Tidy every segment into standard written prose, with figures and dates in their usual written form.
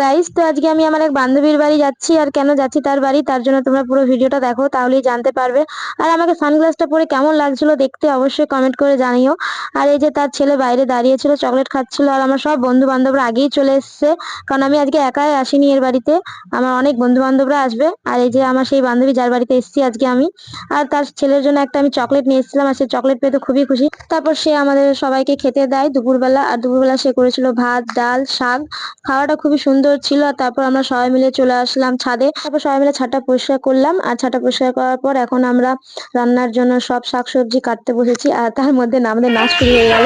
Guys, তো আজকে আমি আমার এক বান্ধবীর বাড়ি যাচ্ছি। আর কেন যাচ্ছি তার বাড়ি, তার জন্য তোমরা পুরো ভিডিওটা দেখো, তাহলেই জানতে পারবে। আর আমাকে সানগ্লাসটা পরে কেমন লাগছিল দেখতে অবশ্যই কমেন্ট করে জানিও। আর এই যে তার ছেলে বাইরে দাঁড়িয়েছিল, চকলেট খাচ্ছিল। আর আমার সব বন্ধু বান্ধবরা আগেই চলে এসছে, কারণ আমি আজকে একাই আসিনি এর বাড়িতে, আমার অনেক বন্ধু বান্ধবরা আসবে। আর এই যে আমার সেই বান্ধবী যার বাড়িতে এসেছি আজকে আমি, আর তার ছেলের জন্য একটা আমি চকলেট নিয়ে এসেছিলাম, আর সে চকলেট পেয়ে তো খুবই খুশি। তারপর সে আমাদের সবাইকে খেতে দেয় দুপুরবেলা। আর দুপুরবেলা সে করেছিল ভাত, ডাল, শাক। খাওয়াটা খুবই সুন্দর ছিল। আর তারপর আমরা সবাই মিলে চলে আসলাম ছাদে। তারপর সবাই মিলে ছাদটা পরিষ্কার করলাম। আর ছাদটা পরিষ্কার করার পর এখন আমরা রান্নার জন্য সব শাকসবজি কাটতে বসেছি। আর তার মধ্যে আমাদের নাচ শুরু হয়ে গেল।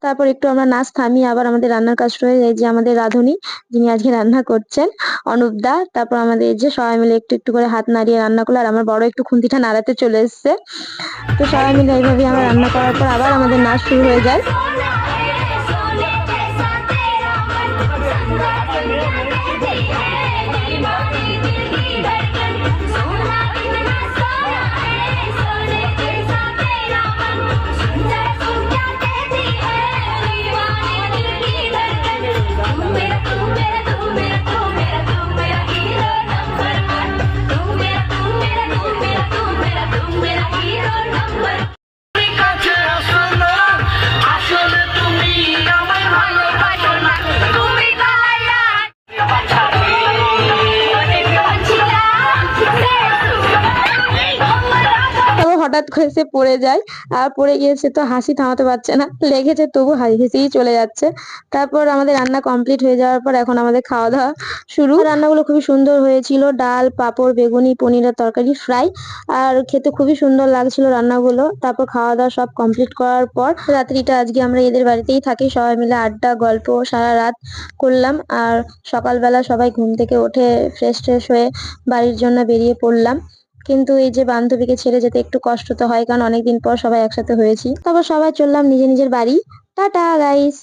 তারপর একটু আমরা নাচ থামিয়ে আবার আমাদের রান্নার কাজ শুরু হয়ে যায়। যে আমাদের রাঁধুনি, যিনি আজকে রান্না করছেন, অনুপ দা। তারপর আমাদের এই যে সবাই মিলে একটু একটু করে হাত নাড়িয়ে রান্না করলো। আর আমার বড় একটু খুন্তিটা নাড়াতে চলে এসছে। তো সবাই মিলে এইভাবে আমরা রান্না করার পর আবার আমাদের নাচ শুরু হয়ে যায়। হঠাৎ করে সে পড়ে যায়, আর পড়ে গিয়েছে তো হাসি থামাতে পারছে না, লেগেছে তবু হেসেই চলে যাচ্ছে। তারপর আমাদের রান্না কমপ্লিট হয়ে যাওয়ার পর এখন আমাদের খাওয়া দাওয়া শুরু। রান্নাগুলো খুবই সুন্দর হয়েছিল, ডাল, পাঁপড়, বেগুনি, পনিরের তরকারি, ফ্রাই। আর খেতে খুবই সুন্দর লাগছিল রান্নাগুলো। তারপর খাওয়া দাওয়া সব কমপ্লিট করার পর রাত্রিটা আজকে আমরা এদের বাড়িতেই থাকি, সবাই মিলে আড্ডা গল্প সারা রাত করলাম। আর সকালবেলা সবাই ঘুম থেকে উঠে ফ্রেশ ট্রেশ হয়ে বাড়ির জন্য বেরিয়ে পড়লাম। কিন্তু এই যে বান্ধবীকে ছেড়ে যেতে একটু কষ্ট তো হয়, কারণ অনেকদিন পর সবাই একসাথে হয়েছি। তারপর সবাই চললাম নিজের নিজের বাড়ি। Tata guys.